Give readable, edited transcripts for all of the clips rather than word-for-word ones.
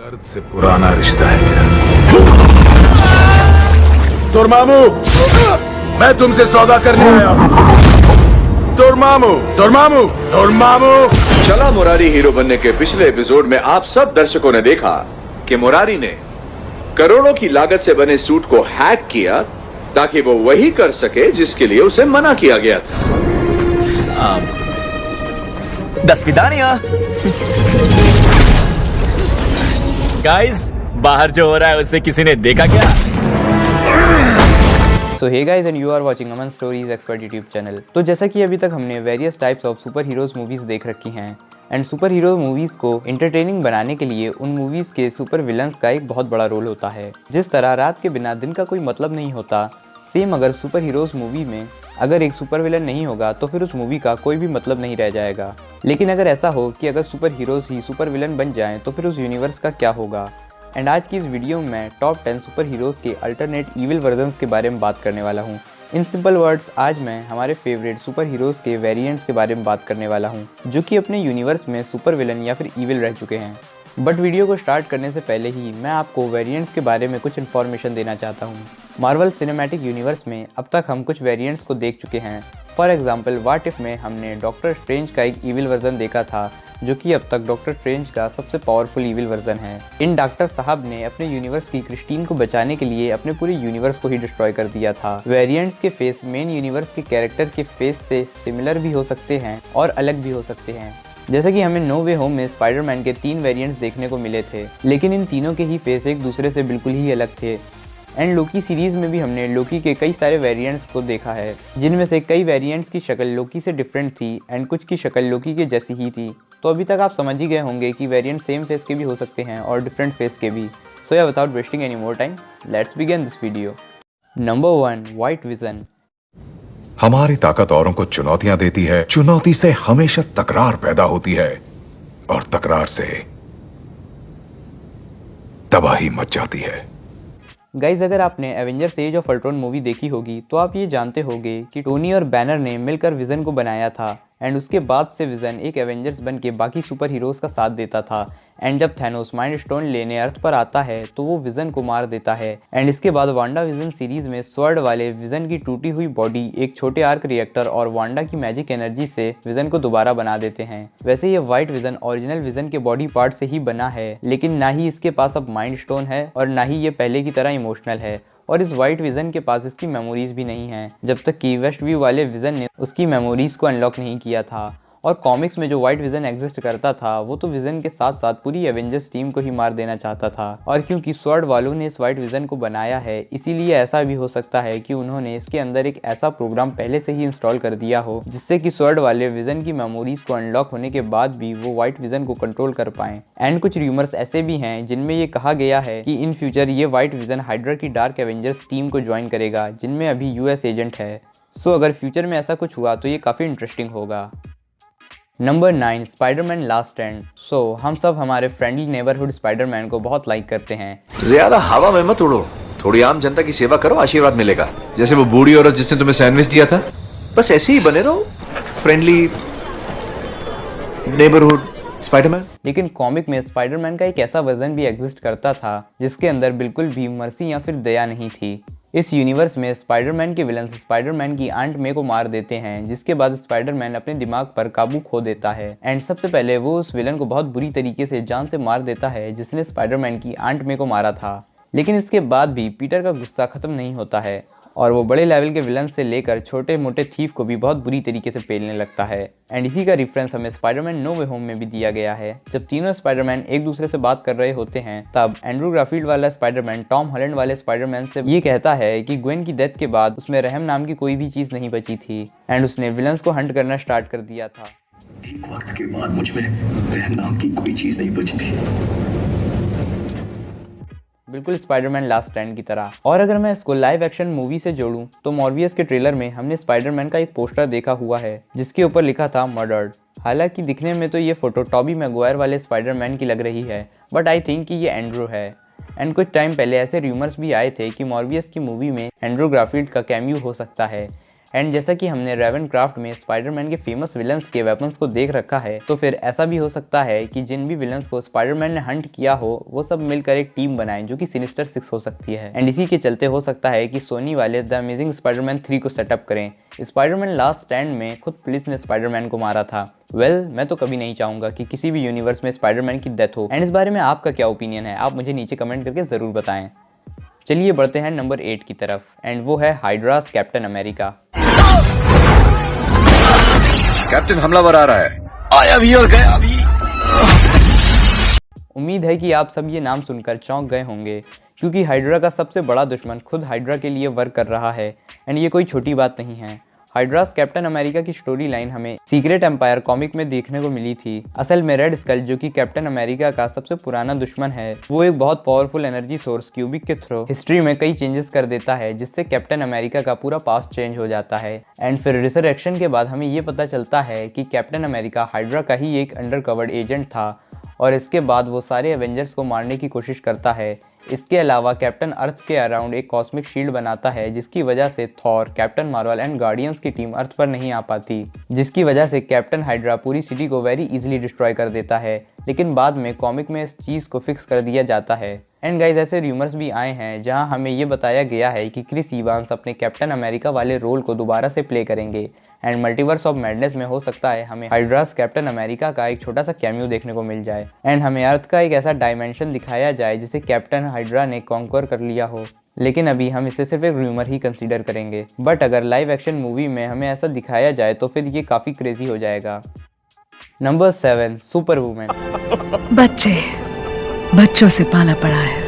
दर्द से पुराना रिश्ता है मेरा। दुर्मामू, मैं तुमसे सौदा करने आया हूं। दुर्मामू, दुर्मामू, दुर्मामू। चला मुरारी हीरो बनने के पिछले एपिसोड में आप सब दर्शकों ने देखा कि मुरारी ने करोड़ों की लागत से बने सूट को हैक किया ताकि वो वही कर सके जिसके लिए उसे मना किया गया था। 10 विदानिया। गाइस, बाहर जो हो रहा है उससे किसी ने देखा क्या? So hey guys and you are watching Aman stories expert YouTube channel. तो जैसा कि अभी तक हमने various types of super heroes movies देख रखी हैं एंड सुपर हीरो मूवीज को एंटरटेनिंग बनाने के लिए उन मूवीज के सुपर विलन्स का एक बहुत बड़ा रोल होता है। जिस तरह रात के बिना दिन का कोई मतलब नहीं होता, सेम अगर सुपर हीरोज मूवी में अगर एक सुपर विलन नहीं होगा तो फिर उस मूवी का कोई भी मतलब नहीं रह जाएगा। लेकिन अगर ऐसा हो कि अगर सुपर हीरोज ही सुपर विलन बन जाएं तो फिर उस यूनिवर्स का क्या होगा। एंड आज की इस वीडियो में मैं टॉप 10 सुपर हीरोज के अल्टरनेट इविल वर्जन्स के बारे में बात करने वाला हूँ। इन सिंपल वर्ड्स आज मैं हमारे फेवरेट सुपर हीरोज के वेरिएंट्स के बारे में बात करने वाला हूँ जो कि अपने यूनिवर्स में सुपर विलन या फिर इविल रह चुके हैं। बट वीडियो को स्टार्ट करने से पहले ही मैं आपको वेरिएंट्स के बारे में कुछ इन्फॉर्मेशन देना चाहता हूँ। मार्वल सिनेमैटिक यूनिवर्स में अब तक हम कुछ वेरिएंट्स को देख चुके हैं। फॉर एग्जाम्पल व्हाट इफ में हमने डॉक्टर स्ट्रेंज का एक इविल वर्जन देखा था जो कि अब तक डॉक्टर स्ट्रेंज का सबसे पावरफुल इविल वर्जन है। इन डॉक्टर साहब ने अपने यूनिवर्स की क्रिस्टीन को बचाने के लिए अपने पूरे यूनिवर्स को ही डिस्ट्रॉय कर दिया था। वेरिएंट्स के फेस मेन यूनिवर्स के कैरेक्टर के फेस से सिमिलर भी हो सकते हैं और अलग भी हो सकते हैं। जैसे कि हमें नो वे होम में स्पाइडरमैन के 3 वेरिएंट्स देखने को मिले थे, लेकिन इन तीनों के ही फेस एक दूसरे से बिल्कुल ही अलग थे। एंड लोकी सीरीज में भी हमने लोकी के कई सारे वेरिएंट्स को देखा है जिनमें से कई वेरिएंट्स की शक्ल लोकी से डिफरेंट थी एंड कुछ की शक्ल लोकी के जैसी ही थी। तो अभी तक आप समझ ही गए होंगे कि वेरिएंट सेम फेस के भी हो सकते हैं और डिफरेंट फेस के भी। सो या without wasting any more time, let's begin this video. Number 1, white vision. हमारी ताकत औरों को चुनौतियां देती है, चुनौती से हमेशा तकरार पैदा होती है और तकरार से तबाही मच जाती है। गाइज, अगर आपने Avengers Age of Ultron movie देखी होगी तो आप ये जानते होंगे कि टोनी और बैनर ने मिलकर विजन को बनाया था एंड उसके बाद से विजन एक एवेंजर्स बन के बाकी सुपर हीरोज का साथ देता था। एंड जब थैनोस माइंड स्टोन लेने अर्थ पर आता है तो वो विजन को मार देता है। एंड इसके बाद वांडा विजन सीरीज में स्वॉर्ड वाले विजन की टूटी हुई बॉडी एक छोटे आर्क रिएक्टर और वांडा की मैजिक एनर्जी से विजन को दोबारा बना देते हैं। वैसे ये व्हाइट विजन ओरिजिनल विजन के बॉडी पार्ट से ही बना है, लेकिन ना ही इसके पास अब माइंड स्टोन है और ना ही ये पहले की तरह इमोशनल है और इस व्हाइट विजन के पास इसकी मेमोरीज भी नहीं है, जब तक कि वेस्ट व्यू वाले विजन ने उसकी मेमोरीज को अनलॉक नहीं किया था। और कॉमिक्स में जो व्हाइट विजन एग्जिस्ट करता था वो तो विजन के साथ साथ पूरी एवेंजर्स टीम को ही मार देना चाहता था। और क्योंकि स्वॉर्ड वालों ने इस व्हाइट विजन को बनाया है, इसीलिए ऐसा भी हो सकता है कि उन्होंने इसके अंदर एक ऐसा प्रोग्राम पहले से ही इंस्टॉल कर दिया हो जिससे कि स्वॉर्ड वाले विजन की मेमोरीज को अनलॉक होने के बाद भी वो व्हाइट विजन को कंट्रोल कर पाएं। एंड कुछ र्यूमर्स ऐसे भी हैं जिनमें ये कहा गया है कि इन फ्यूचर ये व्हाइट विजन हाइड्रा की डार्क एवेंजर्स टीम को ज्वाइन करेगा जिनमें अभी यूएस एजेंट है। सो अगर फ्यूचर में ऐसा कुछ हुआ तो ये काफ़ी इंटरेस्टिंग होगा। Number 9, Spiderman last stand. So हम सब हमारे फ्रेंडली नेबरहुड स्पाइडरमैन को बहुत लाइक करते हैं। ज्यादा हवा में मत उड़ो, थोड़ी आम जनता की सेवा करो, आशीर्वाद मिलेगा। जैसे वो बूढ़ी औरत जिसने तुम्हें सैंडविच दिया था, बस ऐसे ही बने रहो, फ्रेंडली नेबरहुड स्पाइडरमैन। लेकिन कॉमिक में स्पाइडरमैन का एक ऐसा वर्जन भी एग्जिस्ट करता था जिसके अंदर बिल्कुल भी मर्सी या फिर दया नहीं थी। इस यूनिवर्स में स्पाइडरमैन के विलन्स स्पाइडरमैन की आंट मे को मार देते हैं, जिसके बाद स्पाइडरमैन अपने दिमाग पर काबू खो देता है। एंड सबसे पहले वो उस विलन को बहुत बुरी तरीके से जान से मार देता है जिसने स्पाइडरमैन की आंट मे को मारा था। लेकिन इसके बाद भी पीटर का गुस्सा खत्म नहीं होता है और वो बड़े लेवल के विलन से लेकर छोटे मोटे थीफ को भी बहुत बुरी तरीके से पेलने लगता है। एंड इसी का रेफरेंस हमें स्पाइडरमैन नो वे होम में भी दिया गया है। जब तीनों स्पाइडरमैन एक दूसरे से बात कर रहे होते हैं तब एंड्रू गारफील्ड वाला स्पाइडरमैन टॉम हॉलैंड वाले स्पाइडरमैन से ये कहता है कि ग्वेन की डेथ के बाद उसमें रहम नाम की कोई भी चीज नहीं बची थी एंड उसने विलन्स को हंट करना स्टार्ट कर दिया था। एक वक्त के बाद मुझ में रहम नाम की कोई चीज नहीं बची थी। बिल्कुल स्पाइडरमैन लास्ट स्टैंड की तरह। और अगर मैं इसको लाइव एक्शन मूवी से जोड़ूं तो मॉर्बियस के ट्रेलर में हमने स्पाइडरमैन का एक पोस्टर देखा हुआ है जिसके ऊपर लिखा था मर्डर्ड। हालांकि दिखने में तो ये फोटो टॉबी मैगवायर वाले स्पाइडरमैन की लग रही है, बट आई थिंक कि ये एंड्रू है। एंड कुछ टाइम पहले ऐसे र्यूमर्स भी आए थे कि मॉर्बियस की मूवी में एंड्रू गारफील्ड का कैमियो हो सकता है। एंड जैसा कि हमने रेवेनक्राफ्ट में स्पाइडरमैन के फेमस विलन्स के वेपन्स को देख रखा है, तो फिर ऐसा भी हो सकता है कि जिन भी विलन्स को स्पाइडरमैन ने हंट किया हो वो सब मिलकर एक टीम बनाएं जो कि सिनिस्टर 6 हो सकती है। एंड इसी के चलते हो सकता है कि सोनी वाले द अमेजिंग स्पाइडरमैन 3 को सेटअप करें। स्पाइडरमैन लास्ट स्टैंड में खुद पुलिस ने स्पाइडरमैन को मारा था। मैं तो कभी नहीं चाहूंगा कि किसी भी यूनिवर्स में स्पाइडरमैन की डेथ हो। एंड इस बारे में आपका क्या ओपिनियन है, आप मुझे नीचे कमेंट करके जरूर बताएं। चलिए बढ़ते हैं नंबर 8 की तरफ, एंड वो है हाइड्रास कैप्टन अमेरिका। कैप्टन हमलावर आ रहा है। आया भी और गया भी। उम्मीद है कि आप सब ये नाम सुनकर चौंक गए होंगे, क्योंकि हाइड्रा का सबसे बड़ा दुश्मन खुद हाइड्रा के लिए वर्क कर रहा है। एंड ये कोई छोटी बात नहीं है। हाइड्रास कैप्टन अमेरिका की स्टोरी लाइन हमें सीक्रेट एम्पायर कॉमिक में देखने को मिली थी। असल में रेड स्कल, जो कि कैप्टन अमेरिका का सबसे पुराना दुश्मन है, वो एक बहुत पावरफुल एनर्जी सोर्स क्यूबिक के थ्रू हिस्ट्री में कई चेंजेस कर देता है, जिससे कैप्टन अमेरिका का पूरा पास्ट चेंज हो जाता है। एंड फिर रिसरेक्शन के बाद हमें ये पता चलता है कि कैप्टन अमेरिका हाइड्रा का ही एक अंडरकवर्ड एजेंट था, और इसके बाद वो सारे एवेंजर्स को मारने की कोशिश करता है। इसके अलावा कैप्टन अर्थ के अराउंड एक कॉस्मिक शील्ड बनाता है, जिसकी वजह से Thor, captain Marvel and guardians की टीम अर्थ पर नहीं आ पाती, जिसकी वजह से कैप्टन हाइड्रा पूरी सिटी को वेरी इजीली डिस्ट्रॉय कर देता है। लेकिन बाद में कॉमिक में इस चीज़ को फिक्स कर दिया जाता है। एंड गाइज, ऐसे र्यूमर्स भी आए हैं जहां हमें ये बताया गया है कि क्रिस इवांस अपने कैप्टन अमेरिका वाले रोल को दोबारा से प्ले करेंगे। एंड मल्टीवर्स ऑफ मैडनेस में हो सकता है हमें हाइड्रास कैप्टन अमेरिका का एक छोटा सा कैमियो देखने को मिल जाए, एंड हमें अर्थ का एक ऐसा डायमेंशन दिखाया जाए जिसे कैप्टन हाइड्रा ने कॉन्कर कर लिया हो। लेकिन अभी हम इसे सिर्फ एक र्यूमर ही कंसीडर करेंगे, बट अगर लाइव एक्शन मूवी में हमें ऐसा दिखाया जाए तो फिर ये काफ़ी क्रेजी हो जाएगा। Number 7, super women. बच्चों से पाला पड़ा है।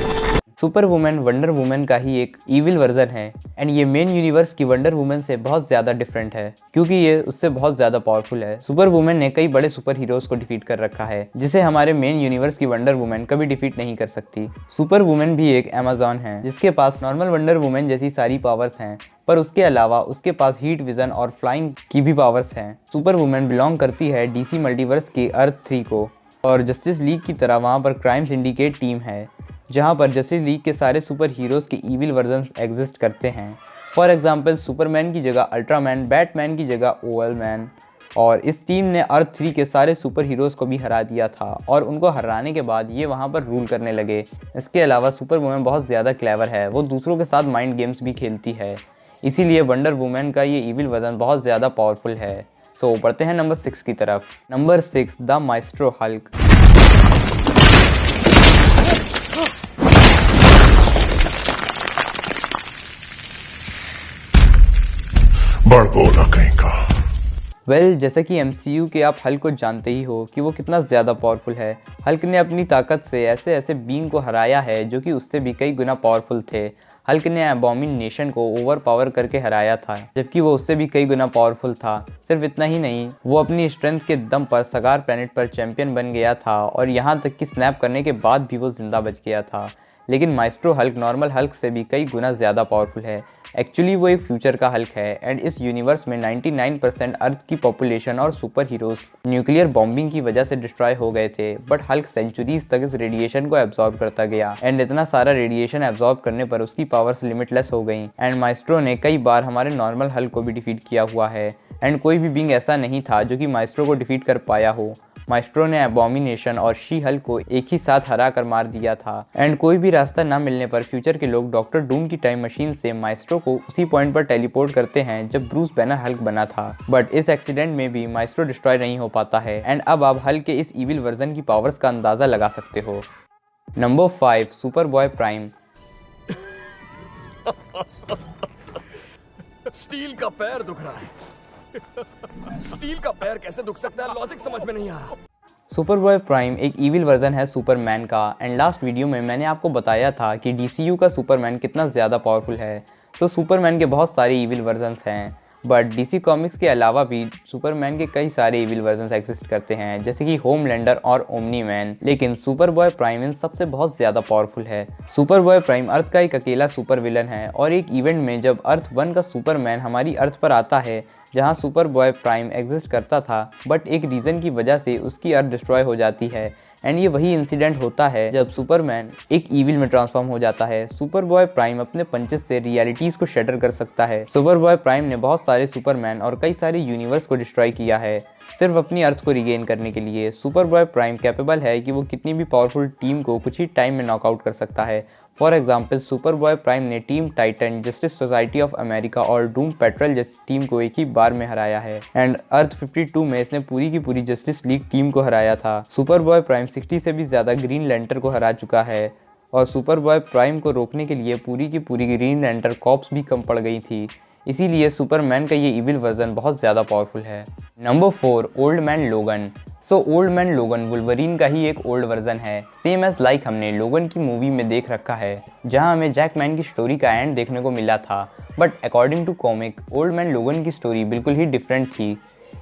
सुपर वुमेन वंडर वुमेन का ही एक इविल वर्जन है, एंड ये मेन यूनिवर्स की वंडर वुमेन से बहुत ज़्यादा डिफरेंट है, क्योंकि ये उससे बहुत ज़्यादा पावरफुल है। सुपर वुमेन ने कई बड़े सुपर हीरोज को डिफीट कर रखा है, जिसे हमारे मेन यूनिवर्स की वंडर वुमेन कभी डिफीट नहीं कर सकती। सुपर वुमेन भी एक अमेजॉन है, जिसके पास नॉर्मल वंडर वुमेन जैसी सारी पावर्स हैं, पर उसके अलावा उसके पास हीट विजन और फ्लाइंग की भी पावर्स हैं। सुपर वुमेन बिलोंग करती है डीसी मल्टीवर्स के अर्थ 3 को, और जस्टिस लीग की तरह वहाँ पर क्राइम सिंडिकेट टीम है, जहाँ पर जस्टिस लीग के सारे सुपर हीरोज़ के ईविल वर्जन्स एग्जिस्ट करते हैं। फॉर एग्जांपल, सुपरमैन की जगह अल्ट्रामैन, बैटमैन की जगह ओवल मैन, और इस टीम ने अर्थ 3 के सारे सुपर हीरोज़ को भी हरा दिया था, और उनको हराने के बाद ये वहाँ पर रूल करने लगे। इसके अलावा सुपर वुमेन बहुत ज़्यादा क्लेवर है, वो दूसरों के साथ माइंड गेम्स भी खेलती है, इसीलिए वंडर वुमेन का ये ईविल वर्जन बहुत ज़्यादा पावरफुल है। सो बढ़ते हैं नंबर 6 की तरफ। Number 6, the maestro Hulk. जैसा कि MCU के आप हल्क को जानते ही हो कि वो कितना ज़्यादा पावरफुल है। हल्क ने अपनी ताकत से ऐसे ऐसे बीइंग को हराया है जो कि उससे भी कई गुना पावरफुल थे। हल्क ने अबॉमिनेशन को ओवर पावर करके हराया था, जबकि वो उससे भी कई गुना पावरफुल था। सिर्फ इतना ही नहीं, वो अपनी स्ट्रेंथ के दम पर सगार प्लैनेट पर चैंपियन बन गया था, और यहाँ तक कि स्नैप करने के बाद भी वो जिंदा बच गया था। लेकिन माइस्ट्रो हल्क नॉर्मल हल्क से भी कई गुना ज़्यादा पावरफुल है। एक्चुअली वो एक फ्यूचर का हल्क है, एंड इस यूनिवर्स में 99% अर्थ की पॉपुलेशन और सुपर हीरोज न्यूक्लियर बॉम्बिंग की वजह से डिस्ट्रॉय हो गए थे, बट हल्क सेंचुरीज तक इस रेडिएशन को एब्जॉर्ब करता गया, एंड इतना सारा रेडिएशन एब्जॉर्ब करने पर उसकी पावर्स लिमिटलेस हो गई। एंड माइस्ट्रो ने कई बार हमारे नॉर्मल हल्क को भी डिफीट किया हुआ है, एंड कोई भी बीइंग ऐसा नहीं था जो कि माइस्ट्रो को डिफीट कर पाया हो। माइस्ट्रो ने अबॉमिनेशन और शी हल्क को एक ही साथ हरा कर मार दिया था, एंड कोई भी रास्ता ना मिलने पर फ्यूचर के लोग डॉक्टर डूम की टाइम मशीन से माइस्ट्रो को उसी पॉइंट पर टेलीपोर्ट करते हैं जब ब्रूस बैनर हल्क बना था। बट इस एक्सीडेंट में भी माइस्ट्रो डिस्ट्रॉय नहीं हो पाता है, एंड अब आप हल्क के इस इविल वर्जन की पावर्स का अंदाजा लगा सकते हो। Number 5, super boy prime. Steel का पैर दुख रहा है। स्टील का पैर कैसे दुख सकता है, लॉजिक समझ में नहीं आ रहा। सुपर बॉय प्राइम एक इविल वर्जन है सुपरमैन का, एंड लास्ट वीडियो में मैंने आपको बताया था कि DCU का सुपरमैन कितना ज़्यादा पावरफुल है। तो सुपरमैन के बहुत सारे इविल वर्जन्स हैं, बट DC कॉमिक्स के अलावा भी सुपरमैन के कई सारे इविल वर्जन्स एग्जिस्ट करते हैं, जैसे कि होमलैंडर और ओमनी मैन। लेकिन सुपर बॉय प्राइम इन सबसे बहुत ज़्यादा पावरफुल है। सुपर बॉय प्राइम अर्थ का एक अकेला सुपर विलन है, और एक इवेंट में जब अर्थ 1 का सुपरमैन हमारी अर्थ पर आता है, जहां सुपर बॉय प्राइम एग्जिस्ट करता था, बट एक रीज़न की वजह से उसकी अर्थ डिस्ट्रॉय हो जाती है, एंड ये वही इंसिडेंट होता है जब सुपरमैन एक ईविल में ट्रांसफॉर्म हो जाता है। सुपरबॉय प्राइम अपने पंचेस से रियलिटीज को शटर कर सकता है। सुपरबॉय प्राइम ने बहुत सारे सुपरमैन और कई सारे यूनिवर्स को डिस्ट्रॉय किया है सिर्फ अपनी अर्थ को रिगेन करने के लिए। सुपरबॉय प्राइम कैपेबल है कि वो कितनी भी पावरफुल टीम को कुछ ही टाइम में नॉकआउट कर सकता है। फॉर एग्जाम्पल सुपरबॉय प्राइम ने team Titan, justice society of America और डूम पेट्रोल जैसी टीम को एक ही बार में हराया है। एंड अर्थ 52 में इसने पूरी की पूरी जस्टिस लीग टीम को हराया था। सुपरबॉय प्राइम 60 से भी ज़्यादा ग्रीन लैंटर्न को हरा चुका है और सुपरबॉय प्राइम को रोकने के लिए पूरी की पूरी ग्रीन लैंटर्न कॉर्प्स भी कम पड़ गई थी। इसीलिए सुपरमैन का ये इविल वर्जन बहुत ज़्यादा पावरफुल है। नंबर 4, ओल्ड मैन लोगन। ओल्ड मैन लोगन वुल्वरीन का ही एक ओल्ड वर्जन है, सेम एज लाइक हमने लोगन की मूवी में देख रखा है जहां हमें जैकमैन की स्टोरी का एंड देखने को मिला था। But according to comic Old Man Logan की स्टोरी बिल्कुल ही डिफरेंट थी।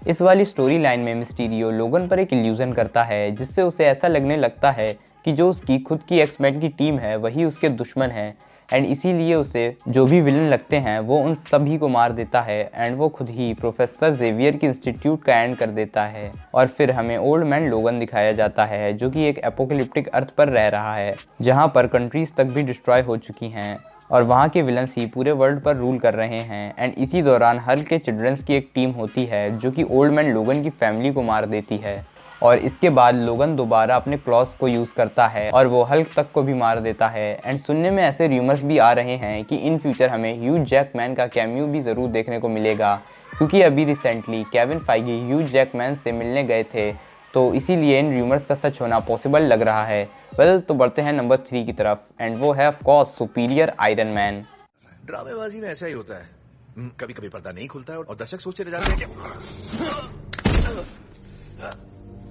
इस वाली स्टोरी लाइन में मिस्टीरियो लोगन पर एक इल्यूजन करता है जिससे उसे ऐसा लगने लगता है कि जो उसकी खुद की एक्समैन की टीम है वही उसके दुश्मन है एंड इसीलिए उसे जो भी विलन लगते हैं वो उन सभी को मार देता है एंड वो खुद ही प्रोफेसर जेवियर के इंस्टीट्यूट का एंड कर देता है। और फिर हमें ओल्ड मैन लोगन दिखाया जाता है जो कि एक एपोकलिप्टिक अर्थ पर रह रहा है जहां पर कंट्रीज तक भी डिस्ट्रॉय हो चुकी हैं और वहाँ के विलन्स ही पूरे वर्ल्ड पर रूल कर रहे हैं। एंड इसी दौरान हल्क के चिल्ड्रंस की एक टीम होती है जो कि ओल्ड मैन लोगन की फैमिली को मार देती है और इसके बाद लोगन दोबारा अपने क्लॉस को यूज़ करता है और वो हल्क तक को भी मार देता है। एंड सुनने में ऐसे र्यूमर्स भी आ रहे हैं कि इन फ्यूचर हमें ह्यूज जैकमैन का कैमियो भी ज़रूर देखने को मिलेगा क्योंकि अभी recently Kevin Feige Hugh Jackman से मिलने गए थे, तो इसीलिए इन र्यूमर्स का सच होना पॉसिबल लग रहा है। वेल, तो बढ़ते हैं नंबर 3 की तरफ एंड वो है of course superior Iron Man. ड्रामेबाजी में ऐसा ही होता है, कभी कभी पर्दा नहीं खुलता है और दर्शक सोचते रह जाते हैं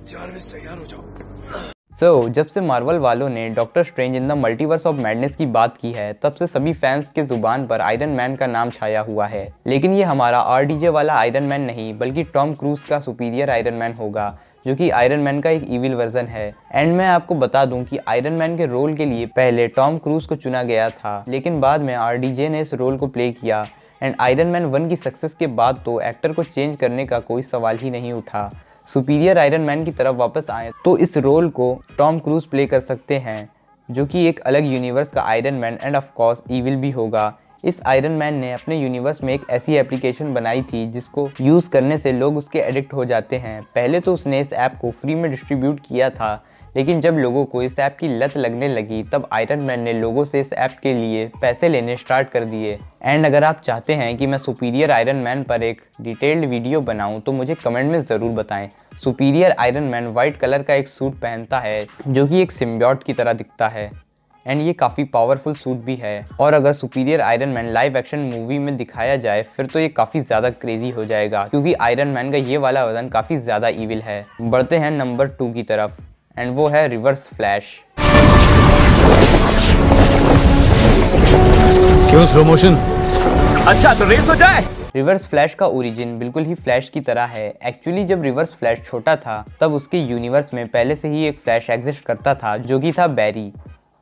जारविस तैयार हो जाओ। जब से मार्वल वालों ने doctor strange in the multiverse of madness की बात की है तब से सभी फैंस के जुबान पर आयरन मैन का नाम छाया हुआ है। लेकिन ये हमारा RDJ वाला आयरन मैन नहीं बल्कि टॉम क्रूज का सुपीरियर आयरन मैन होगा जो कि आयरन मैन का एक इविल वर्जन है। एंड मैं आपको बता दूं कि आयरन मैन के रोल के लिए पहले टॉम क्रूज को चुना गया था लेकिन बाद में RDJ ने इस रोल को प्ले किया एंड आयरन मैन 1 की सक्सेस के बाद तो एक्टर को चेंज करने का कोई सवाल ही नहीं उठा। सुपीरियर आयरन मैन की तरफ वापस आए तो इस रोल को टॉम क्रूज प्ले कर सकते हैं जो कि एक अलग यूनिवर्स का iron man end of course evil भी होगा। इस आयरन मैन ने अपने यूनिवर्स में एक ऐसी एप्लीकेशन बनाई थी जिसको यूज़ करने से लोग उसके एडिक्ट हो जाते हैं। पहले तो उसने इस ऐप को फ्री में डिस्ट्रीब्यूट किया था लेकिन जब लोगों को इस ऐप की लत लगने लगी तब आयरन मैन ने लोगों से इस ऐप के लिए पैसे लेने स्टार्ट कर दिए। एंड अगर आप चाहते हैं कि मैं सुपीरियर आयरन मैन पर एक डिटेल्ड वीडियो बनाऊं तो मुझे कमेंट में ज़रूर बताएं। Superior Iron man white colour का एक सूट पहनता है जो कि एक सिम्बियोट की तरह दिखता है एंड ये काफ़ी पावरफुल सूट भी है और अगर superior Iron man live action movie में दिखाया जाए फिर तो ये काफ़ी ज़्यादा क्रेजी हो जाएगा क्योंकि आयरन मैन का ये वाला वर्जन काफ़ी ज़्यादा इविल है। बढ़ते हैं नंबर 2 की तरफ एंड वो है रिवर्स फ्लैश। क्यों स्लो मोशन? अच्छा तो रेस हो जाए। रिवर्स फ्लैश का ओरिजिन बिल्कुल ही फ्लैश की तरह है। एक्चुअली जब रिवर्स फ्लैश छोटा था तब उसके यूनिवर्स में पहले से ही एक फ्लैश एग्जिस्ट करता था जो कि था बैरी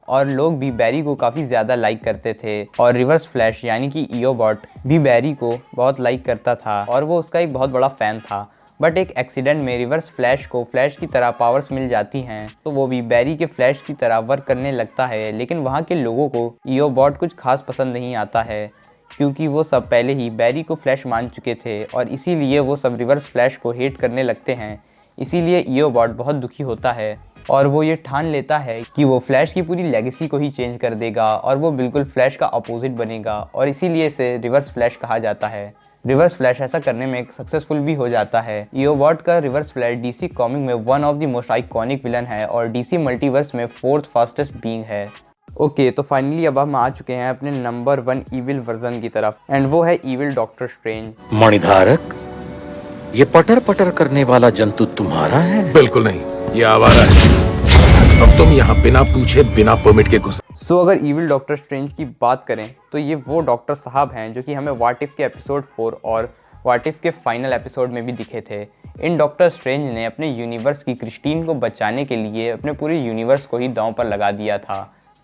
और लोग भी बैरी को काफ़ी ज़्यादा लाइक करते थे और रिवर्स फ्लैश यानी कि ईओबॉट भी बैरी को बहुत लाइक करता था और वो उसका एक बहुत बड़ा फ़ैन था। बट एक एक्सीडेंट में रिवर्स फ्लैश को फ्लैश की तरह पावर्स मिल जाती हैं तो वो भी बैरी के फ्लैश की तरह वर्क करने लगता है। लेकिन वहाँ के लोगों को ईओबॉट कुछ खास पसंद नहीं आता है क्योंकि वो सब पहले ही बैरी को फ्लैश मान चुके थे और इसीलिए वो सब रिवर्स फ्लैश को हेट करने लगते हैं। इसीलिए ईओबॉट बहुत दुखी होता है और वो ये ठान लेता है कि वो फ्लैश की पूरी लेगेसी को ही चेंज कर देगा और वो बिल्कुल फ्लैश का अपोजिट बनेगा और इसीलिए इसे रिवर्स फ्लैश कहा जाता है। रिवर्स फ्लैश ऐसा करने में सक्सेसफुल भी हो जाता है। ईओबॉट का रिवर्स फ्लैश डीसी कॉमिक में one of the most iconic villain है और डीसी मल्टीवर्स में 4th फास्टेस्ट बीइंग है। ओके, तो फाइनली अब हम आ चुके हैं अपने नंबर 1 इविल वर्जन की तरफ एंड वो है इविल डॉक्टर स्ट्रेंज। मणिधारक, ये पटर पटर करने वाला जंतु तुम्हारा है? बिल्कुल नहीं, ये आवारा है। अब तुम यहाँ बिना पूछे बिना परमिट के घुस। अगर इविल डॉक्टर स्ट्रेंज की बात करें तो ये वो डॉक्टर साहब हैं जो कि हमें व्हाट इफ के एपिसोड 4 और व्हाट इफ के फाइनल एपिसोड में भी दिखे थे। इन डॉक्टर स्ट्रेंज ने अपने यूनिवर्स की क्रिस्टीन को बचाने के लिए अपने पूरे यूनिवर्स को ही दांव पर लगा दिया था।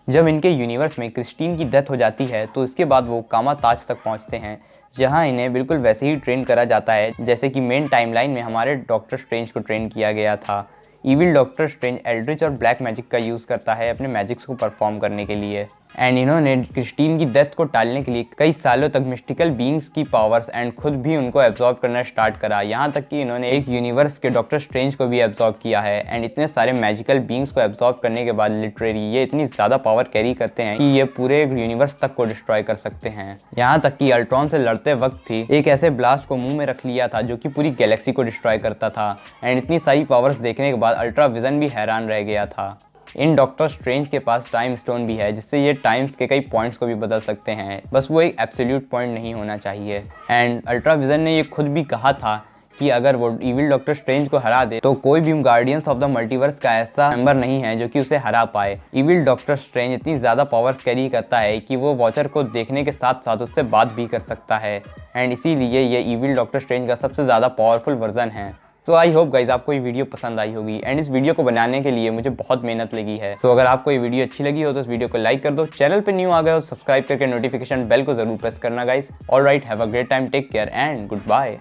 जब इनके यूनिवर्स में क्रिस्टीन की डेथ हो जाती है तो इसके बाद वो कामा ताज तक पहुंचते हैं जहां इन्हें बिल्कुल वैसे ही ट्रेन करा जाता है जैसे कि मेन टाइमलाइन में हमारे डॉक्टर स्ट्रेंज को ट्रेन किया गया था। इविल डॉक्टर स्ट्रेंज एल्ड्रिच और ब्लैक मैजिक का यूज़ करता है अपने मैजिक्स को परफॉर्म करने के लिए। एंड इन्होंने क्रिस्टीन की डेथ को टालने के लिए कई सालों तक मिस्टिकल बीइंग्स की पावर्स एंड खुद भी उनको एब्जॉर्ब करना स्टार्ट करा, यहाँ तक कि इन्होंने एक यूनिवर्स के डॉक्टर स्ट्रेंज को भी एब्जॉर्ब किया है। एंड इतने सारे मैजिकल बीइंग्स को एब्जॉर्ब करने के बाद लिटरेली ये इतनी ज़्यादा पावर कैरी करते हैं कि ये पूरे यूनिवर्स तक को डिस्ट्रॉय कर सकते हैं। यहाँ तक कि अल्ट्रॉन से लड़ते वक्त भी एक ऐसे ब्लास्ट को मुंह में रख लिया था जो कि पूरी गैलेक्सी को डिस्ट्रॉय करता था। एंड इतनी सारी पावर्स देखने के बाद अल्ट्रा विजन भी हैरान रह गया था। इन डॉक्टर स्ट्रेंज के पास टाइम स्टोन भी है जिससे ये टाइम्स के कई पॉइंट्स को भी बदल सकते हैं, बस वो एक एब्सोल्यूट पॉइंट नहीं होना चाहिए। एंड अल्ट्रा विजन ने ये खुद भी कहा था कि अगर वो इविल डॉक्टर स्ट्रेंज को हरा दे तो कोई भी गार्डियंस ऑफ द मल्टीवर्स का ऐसा मेंबर नहीं है जो कि उसे हरा पाए। इविल डॉक्टर स्ट्रेंज इतनी ज़्यादा पावर्स कैरी करता है कि वो वॉचर को देखने के साथ साथ उससे बात भी कर सकता है। एंड इसीलिए ये इविल डॉक्टर स्ट्रेंज का सबसे ज़्यादा पावरफुल वर्जन है। तो आई होप गाइज आपको ये वीडियो पसंद आई होगी। एंड इस वीडियो को बनाने के लिए मुझे बहुत मेहनत लगी है। सो अगर आपको ये वीडियो अच्छी लगी हो तो इस वीडियो को लाइक कर दो, चैनल पे न्यू आ गए हो सब्सक्राइब करके नोटिफिकेशन बेल को जरूर प्रेस करना guys. Alright, have a great time, take care and good bye.